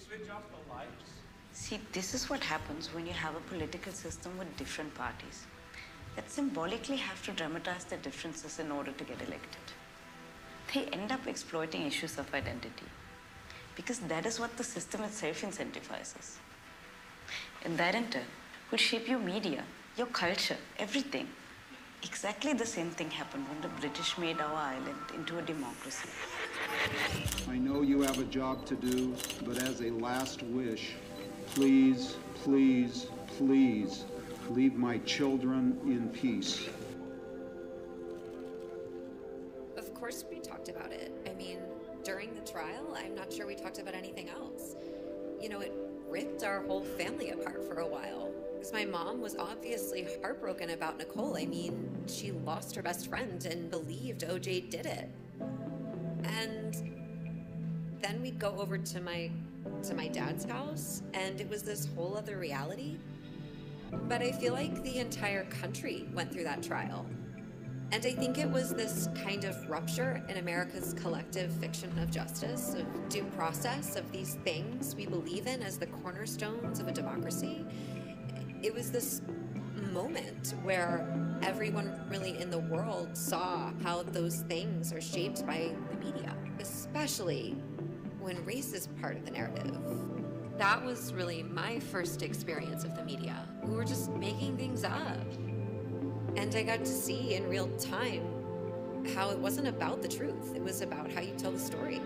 switch off the lights? See, this is what happens when you have a political system with different parties that symbolically have to dramatize their differences in order to get elected. They end up exploiting issues of identity because that is what the system itself incentivizes. And that in turn will shape your media, your culture, everything. Exactly the same thing happened when the British made our island into a democracy. I know you have a job to do, but as a last wish, please, please, please, leave my children in peace. Of course we talked about it. I mean, during the trial, I'm not sure we talked about anything else. You know, it ripped our whole family apart for a while. Because my mom was obviously heartbroken about Nicole. I mean, she lost her best friend and believed OJ did it. And then we'd go over to my dad's house, and it was this whole other reality. But I feel like the entire country went through that trial. And I think it was this kind of rupture in America's collective fiction of justice, of due process, of these things we believe in as the cornerstones of a democracy. It was this moment where everyone really in the world saw how those things are shaped by the media, especially when race is part of the narrative. That was really my first experience of the media. We were just making things up. And I got to see in real time how it wasn't about the truth. It was about how you tell the story.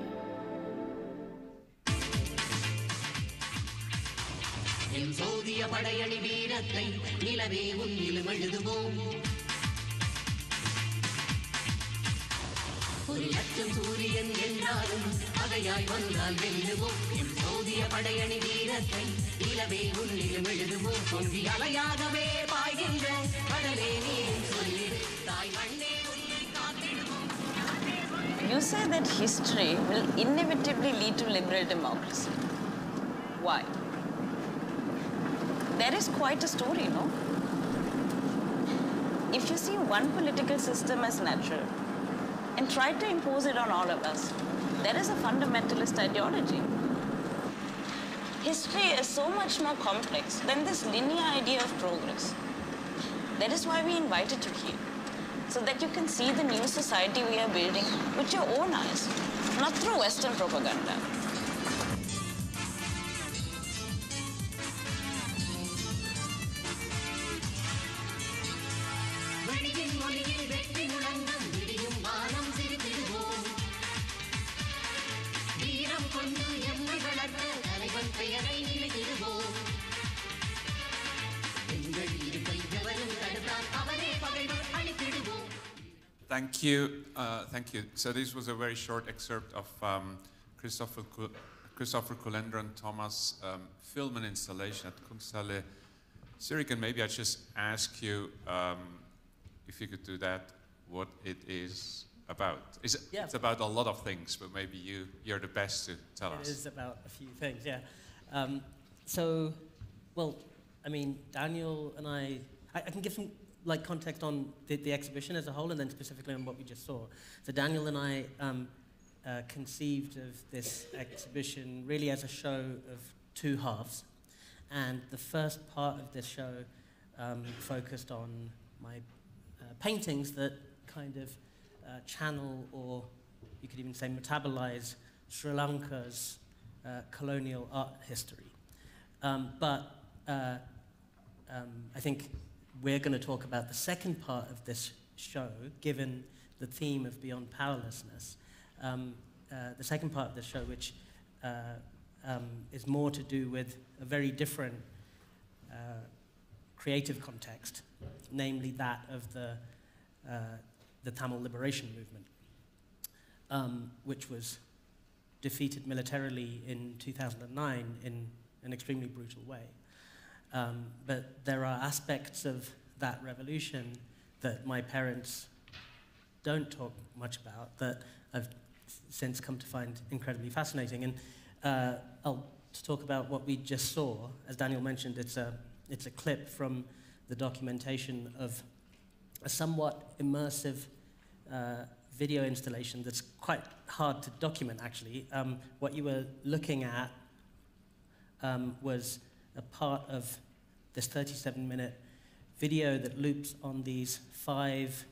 You say that history will inevitably lead to liberal democracy. Why? There is quite a story, no? If you see one political system as natural and try to impose it on all of us, that is a fundamentalist ideology. History is so much more complex than this linear idea of progress. That is why we invited you here, so that you can see the new society we are building with your own eyes, not through Western propaganda. Thank you. Thank you. So this was a very short excerpt of Christopher Kulendran Thomas' film and installation at Kunsthalle Zurich. And maybe I just ask you, if you could do that, what it is about. It's about a lot of things, but maybe you're the best to tell us. It is about a few things, yeah. Well, I mean, Daniel and I can give some context on the exhibition as a whole, and then specifically on what we just saw. So Daniel and I conceived of this exhibition really as a show of two halves, and the first part of this show focused on my paintings that kind of channel, or you could even say metabolize, Sri Lanka's colonial art history. But I think we're going to talk about the second part of this show, given the theme of Beyond Powerlessness. The second part of the show, which is more to do with a very different creative context, namely that of the Tamil liberation movement, which was defeated militarily in 2009 in an extremely brutal way. But there are aspects of that revolution that my parents don't talk much about that I've since come to find incredibly fascinating. And I'll talk about what we just saw. As Daniel mentioned, it's a clip from the documentation of a somewhat immersive video installation that's quite hard to document, actually. What you were looking at was a part of this 37-minute video that loops on these 5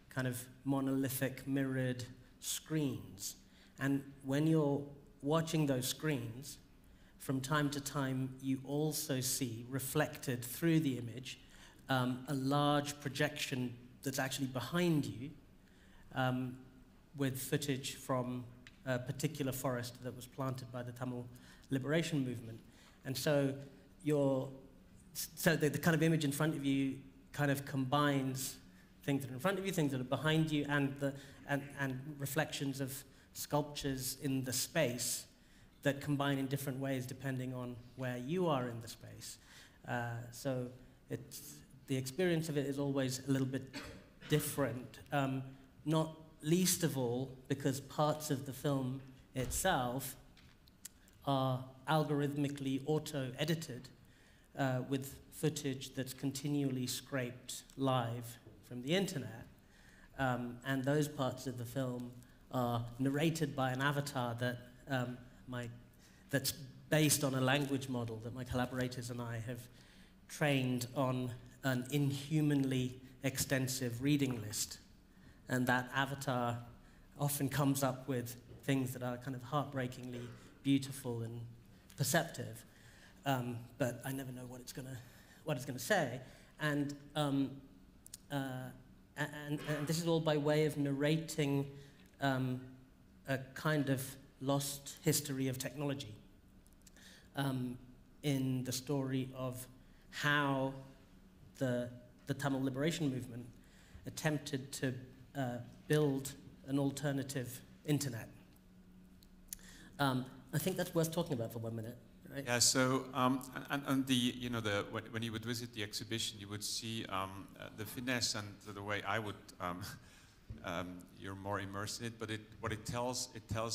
kind of monolithic mirrored screens. And when you're watching those screens, from time to time, you also see reflected through the image a large projection that's actually behind you with footage from a particular forest that was planted by the Tamil liberation movement. And so the kind of image in front of you kind of combines things that are in front of you, things that are behind you, and reflections of sculptures in the space that combine in different ways depending on where you are in the space. So the experience of it is always a little bit different, not least of all because parts of the film itself are algorithmically auto-edited with footage that's continually scraped live from the internet. And those parts of the film are narrated by an avatar that that's based on a language model that my collaborators and I have trained on an inhumanly extensive reading list. And that avatar often comes up with things that are kind of heartbreakingly beautiful and perceptive. But I never know what it's gonna say. And this is all by way of narrating a kind of lost history of technology in the story of how the Tamil liberation movement attempted to build an alternative internet. I think that's worth talking about for 1 minute. Right? Yeah. So, when you would visit the exhibition, you would see the finesse and the way I would. You're more immersed in it, but what it tells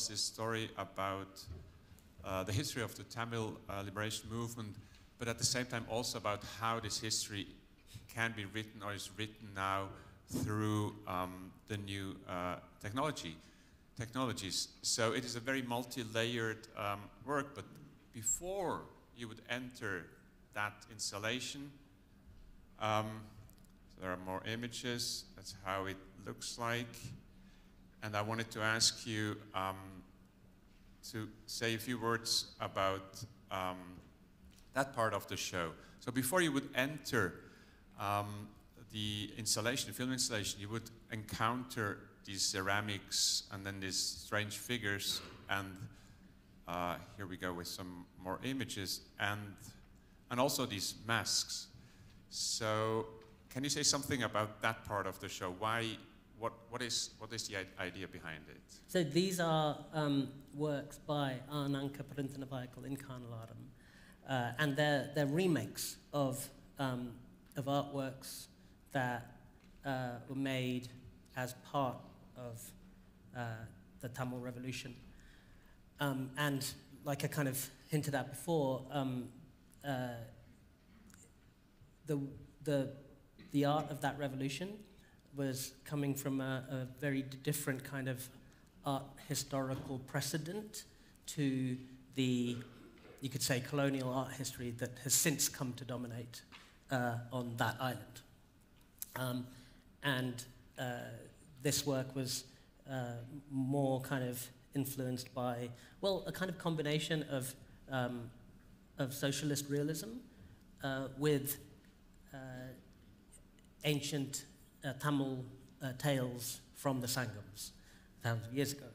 this story about the history of the Tamil liberation movement, but at the same time also about how this history can be written or is written now through the new technologies. So it is a very multi-layered work, but before you would enter that installation, so there are more images. That's how it looks like. And I wanted to ask you to say a few words about that part of the show. So before you would enter the installation, the film installation, you would encounter these ceramics and then these strange figures, and here we go with some more images, and also these masks. So can you say something about that part of the show? What is the idea behind it? So these are works by Ananka Parinthanavaikal in Kanalaram, and they're remakes of artworks that were made as part of the Tamil Revolution. And like I kind of hinted at before, the art of that revolution was coming from a very different kind of art historical precedent to the, you could say, colonial art history that has since come to dominate on that island. This work was more kind of influenced by, well, a kind of combination of socialist realism with ancient Tamil tales from the Sangams thousands of years ago.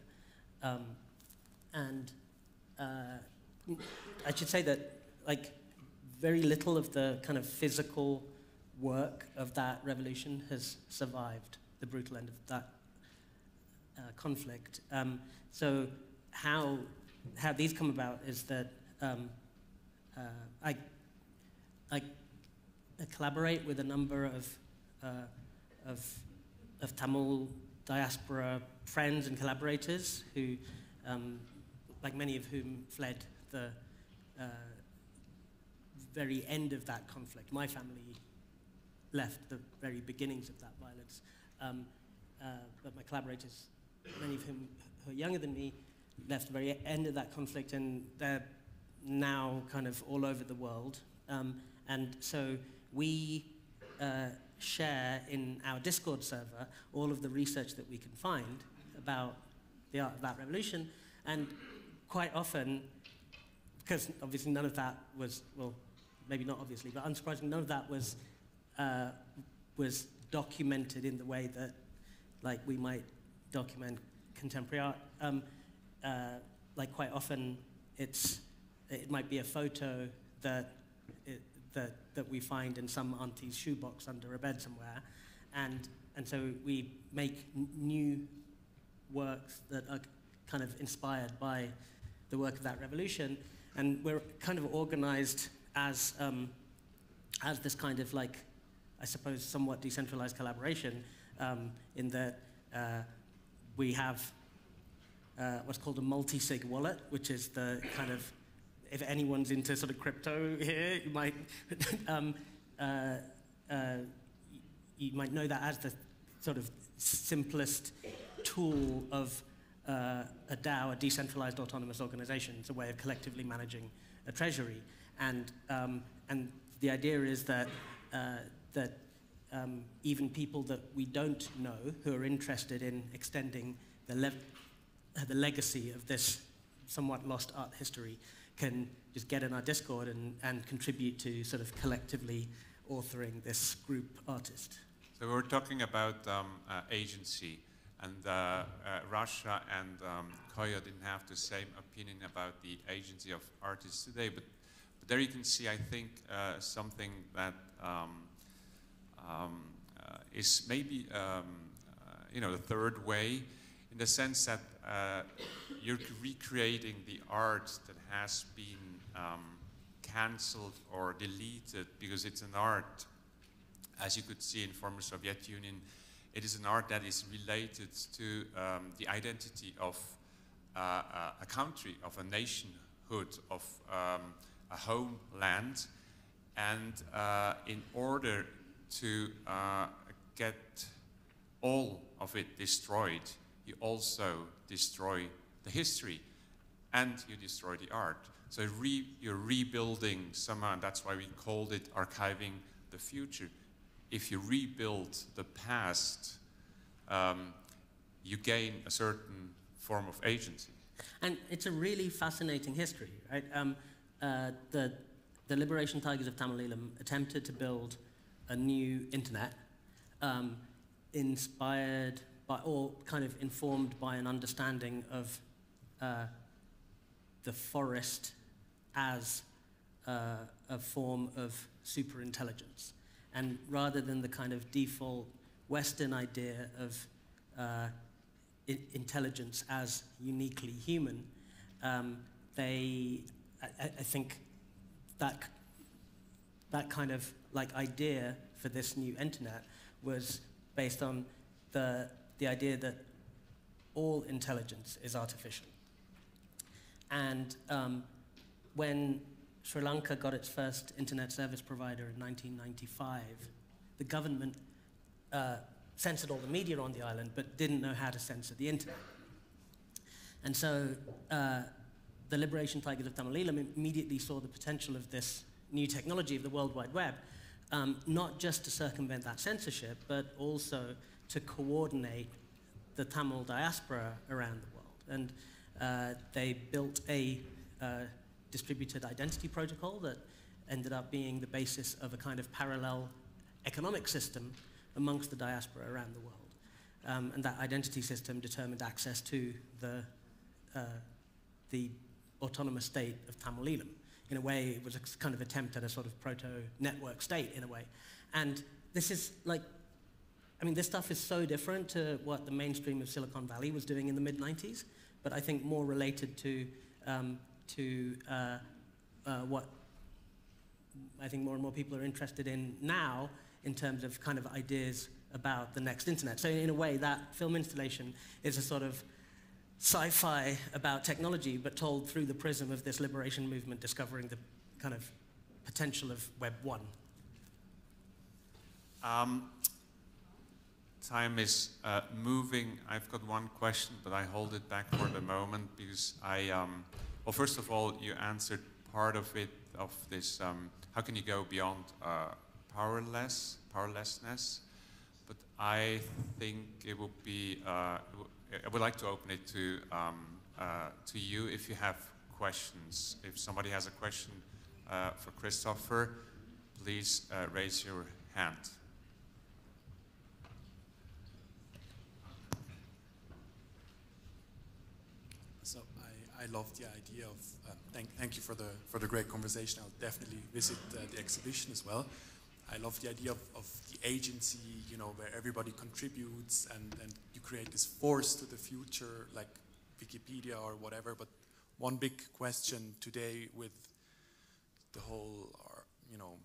I should say that, like, very little of the kind of physical work of that revolution has survived the brutal end of that conflict. So how these come about is that I collaborate with a number of Tamil diaspora friends and collaborators who, like many of whom fled the very end of that conflict. My family left the very beginnings of that violence, but my collaborators, many of whom who are younger than me, left the very end of that conflict, and they're now kind of all over the world. And so we share in our Discord server all of the research that we can find about the art of that revolution. And quite often, because obviously none of that was, well, maybe not obviously, but unsurprisingly, none of that was documented in the way that, like, we might document contemporary art. Like, quite often, it might be a photo that we find in some auntie's shoebox under a bed somewhere, and so we make new works that are kind of inspired by the work of that revolution, and we're kind of organized as this kind of, like, I suppose, somewhat decentralized collaboration, in that we have what's called a multi-sig wallet, which is the kind of, if anyone's into sort of crypto here, you might know that as the sort of simplest tool of a DAO, a decentralized autonomous organization. It's a way of collectively managing a treasury, and the idea is that even people that we don't know who are interested in extending the legacy of this somewhat lost art history can just get in our Discord and contribute to sort of collectively authoring this group artist. So we're talking about agency, and Rasha and Koya didn't have the same opinion about the agency of artists today, but there you can see, I think, something that is maybe the third way, in the sense that you're recreating the art that has been cancelled or deleted because it's an art, as you could see in former Soviet Union, it is an art that is related to the identity of a country, of a nationhood, of a homeland, and in order to get all of it destroyed, you also destroy the history, and you destroy the art. So you're rebuilding somehow, and that's why we called it archiving the future. If you rebuild the past, you gain a certain form of agency. And it's a really fascinating history, right? The Liberation Tigers of Tamil Eelam attempted to build a new internet, inspired by, or kind of informed by, an understanding of the forest as a form of superintelligence. And rather than the kind of default Western idea of intelligence as uniquely human, I think that kind of like idea for this new internet was based on the idea that all intelligence is artificial. And when Sri Lanka got its first internet service provider in 1995, the government censored all the media on the island, but didn't know how to censor the internet. And so the Liberation Tigers of Tamil Eelam immediately saw the potential of this new technology of the World Wide Web, not just to circumvent that censorship, but also to coordinate the Tamil diaspora around the world. And they built a distributed identity protocol that ended up being the basis of a kind of parallel economic system amongst the diaspora around the world. And that identity system determined access to the autonomous state of Tamil Eelam. In a way, it was a kind of attempt at a sort of proto-network state, in a way. And this is like, I mean, this stuff is so different to what the mainstream of Silicon Valley was doing in the mid-90s, but I think more related to what I think more and more people are interested in now in terms of kind of ideas about the next internet. So in a way, that film installation is a sort of sci-fi about technology, but told through the prism of this liberation movement discovering the kind of potential of Web 1. Time is moving. I've got one question, but I hold it back for the moment because well, first of all, you answered part of it, of this, how can you go beyond powerlessness? But I think it would be, I would like to open it to you if you have questions. If somebody has a question for Christopher, please raise your hand. So I love the idea of, thank you for the great conversation. I'll definitely visit the exhibition as well. I love the idea of the agency, you know, where everybody contributes and you create this force to the future, like Wikipedia or whatever. But one big question today with the whole, you know,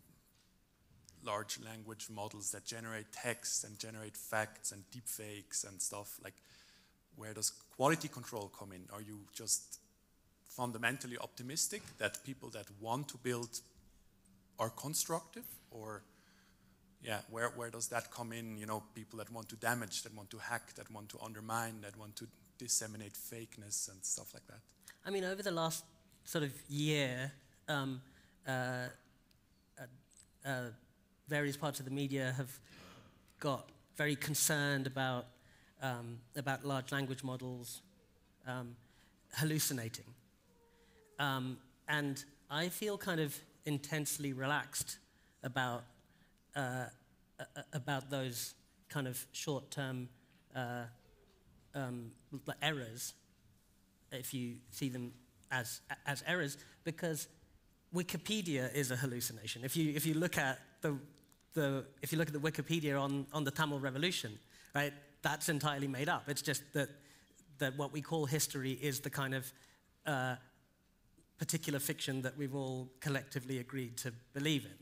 large language models that generate text and generate facts and deepfakes and stuff, like, where does quality control come in? Are you just fundamentally optimistic that people that want to build are constructive, or yeah, where does that come in? You know, people that want to damage, that want to hack, that want to undermine, that want to disseminate fakeness and stuff like that. I mean, over the last sort of year, various parts of the media have got very concerned about large language models hallucinating. And I feel kind of intensely relaxed about those kind of short-term errors, if you see them as errors, because Wikipedia is a hallucination. If you look at the Wikipedia on the Tamil Revolution, right, that's entirely made up. It's just that what we call history is the kind of particular fiction that we've all collectively agreed to believe in.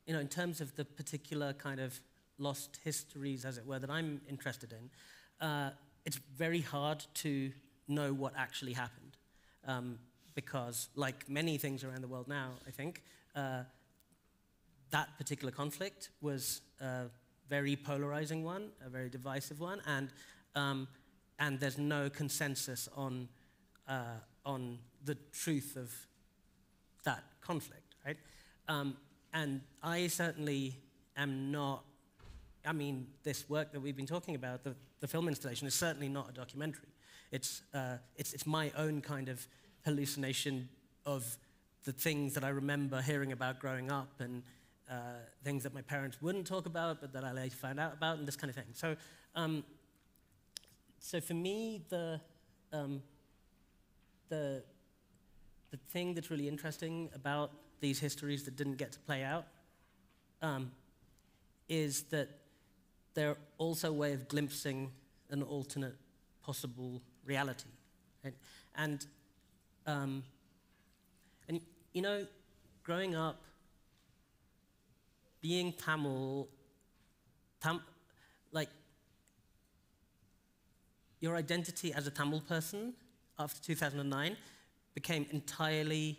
You know, in terms of the particular kind of lost histories, as it were, that I'm interested in, it's very hard to know what actually happened, because, like many things around the world now, I think, that particular conflict was a very polarizing one, a very divisive one, and there's no consensus on the truth of that conflict, right? And I certainly am not. I mean, this work that we've been talking about, the film installation, is certainly not a documentary. It's my own kind of hallucination of the things that I remember hearing about growing up, and things that my parents wouldn't talk about, but that I later found out about, and this kind of thing. So for me, the thing that's really interesting about these histories that didn't get to play out is that they're also a way of glimpsing an alternate possible reality, right? And you know, growing up, being Tamil, like, your identity as a Tamil person after 2009 became entirely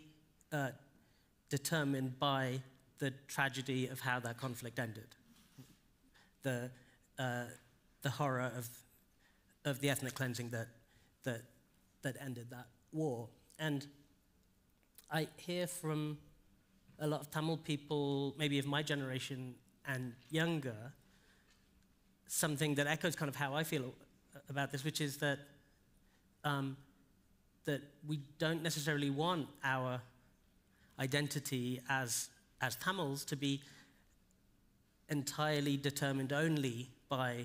determined by the tragedy of how that conflict ended. The horror of the ethnic cleansing that ended that war. And I hear from a lot of Tamil people, maybe of my generation and younger, something that echoes kind of how I feel about this, which is that that we don't necessarily want our identity as Tamils to be entirely determined only by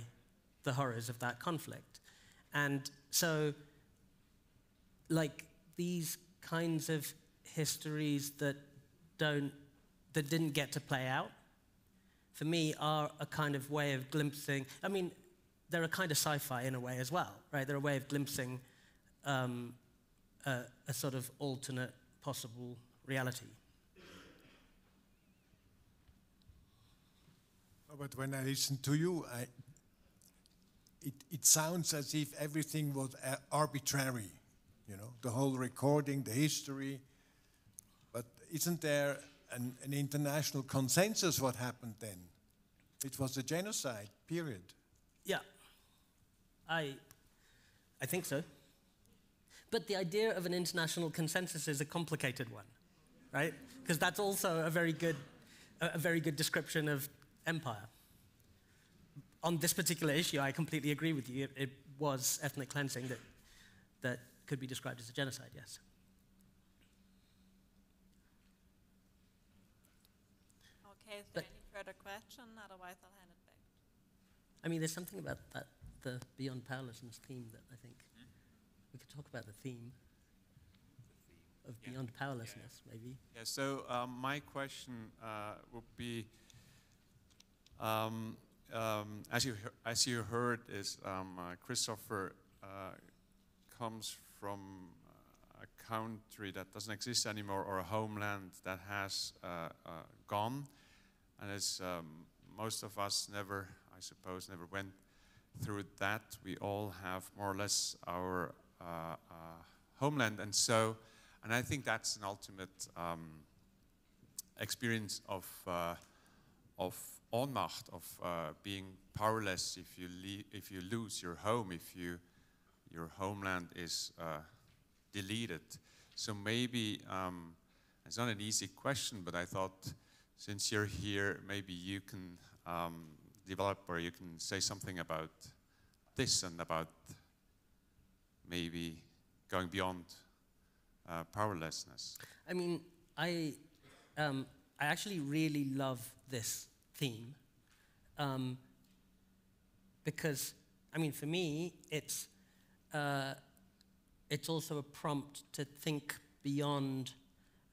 the horrors of that conflict. And so, like, these kinds of histories that didn't get to play out, for me, are a kind of way of glimpsing. I mean, they're a kind of sci-fi in a way as well, right? They're a way of glimpsing a sort of alternate possible reality. But when I listen to you, it sounds as if everything was arbitrary, you know, the whole recording, the history. But isn't there an international consensus what happened then? It was a genocide, period. Yeah, I think so. But the idea of an international consensus is a complicated one, right? Because that's also a very good description of empire. On this particular issue, I completely agree with you. It was ethnic cleansing that could be described as a genocide, yes. Okay, is there any further question? Otherwise, I'll hand it back. I mean, there's something about the beyond powerlessness theme that I think we could talk about the theme of beyond powerlessness, maybe. Yeah, so my question would be, as you heard, is Christopher comes from a country that doesn't exist anymore, or a homeland that has gone, and as most of us never, I suppose, never went through that. We all have more or less our homeland, and I think that's an ultimate experience of Ohnmacht, of being powerless if you lose your home, if your homeland is deleted. So maybe it's not an easy question, but I thought since you're here, maybe you can develop, or you can say something about this and about maybe going beyond powerlessness. I mean, I actually really love this theme because, I mean, for me, it's also a prompt to think beyond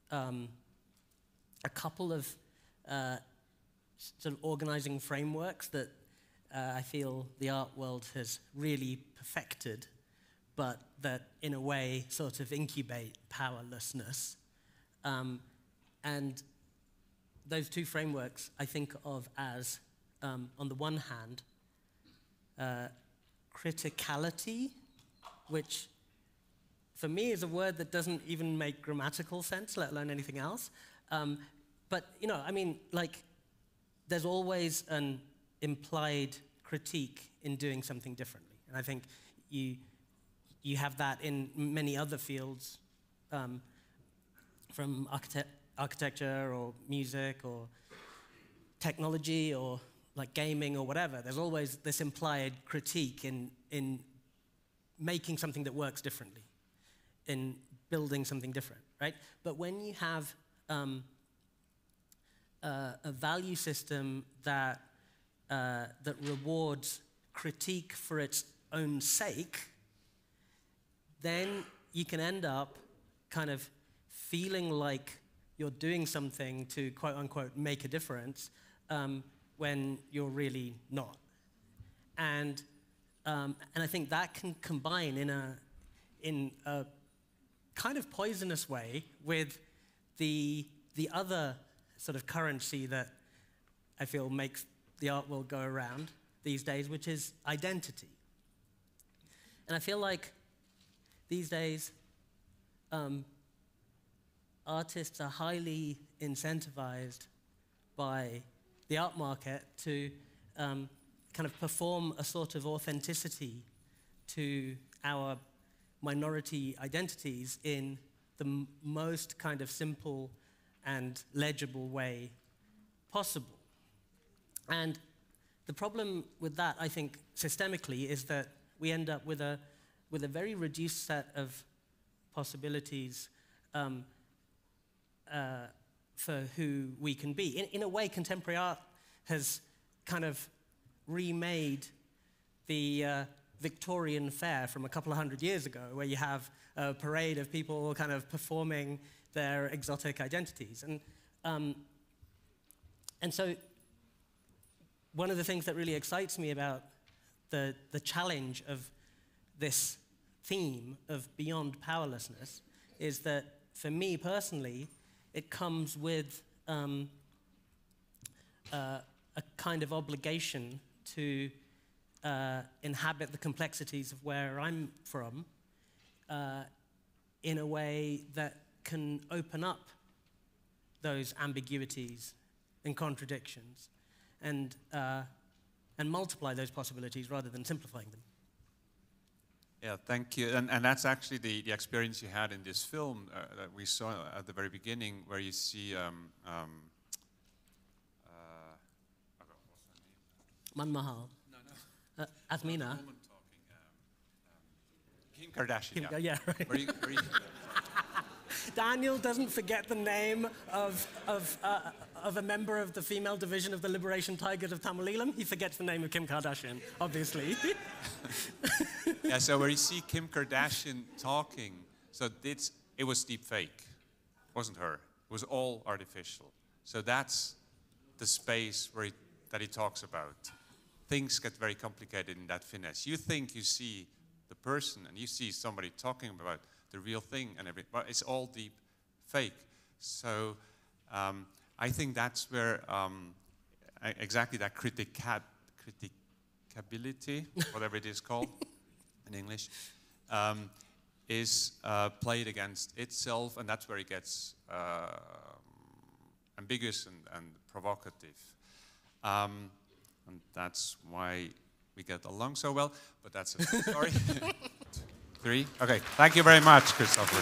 a couple of sort of organizing frameworks that I feel the art world has really perfected, but that in a way sort of incubate powerlessness. And those two frameworks I think of as, on the one hand, criticality, which for me is a word that doesn't even make grammatical sense, let alone anything else. But, you know, I mean, like, there's always an implied critique in doing something differently. And I think you have that in many other fields, from architecture or music or technology or like gaming or whatever. There's always this implied critique in making something that works differently, in building something different, right? But when you have a value system that rewards critique for its own sake, then you can end up kind of feeling like you're doing something to quote unquote make a difference when you're really not. And I think that can combine in a kind of poisonous way with the other sort of currency that I feel makes the art world go around these days, which is identity. And I feel like these days, artists are highly incentivized by the art market to kind of perform a sort of authenticity to our minority identities in the most kind of simple and legible way possible. And the problem with that, I think, systemically, is that we end up with a very reduced set of possibilities for who we can be. In a way, contemporary art has kind of remade the Victorian fair from a couple of hundred years ago, where you have a parade of people kind of performing their exotic identities. And so one of the things that really excites me about the challenge of this theme of beyond powerlessness is that, for me personally, it comes with a kind of obligation to inhabit the complexities of where I'm from in a way that can open up those ambiguities and contradictions and multiply those possibilities rather than simplifying them. Yeah, thank you. And that's actually the experience you had in this film that we saw at the very beginning, where you see Manmahal. No. Asmina. Kim Kardashian. Yeah, right. Where you Daniel doesn't forget the name of a member of the female division of the Liberation Tigers of Tamil Eelam. He forgets the name of Kim Kardashian, obviously. Yeah, so where you see Kim Kardashian talking, so it was deep fake. It wasn't her. It was all artificial. So that's the space that he talks about. Things get very complicated in that finesse. You think you see the person and you see somebody talking about the real thing and everything, but it's all deep fake. So I think that's where exactly that criticability, whatever it is called in English, is played against itself, and that's where it gets ambiguous and provocative. And that's why we get along so well, but that's a story. 3? Okay, thank you very much, Christopher.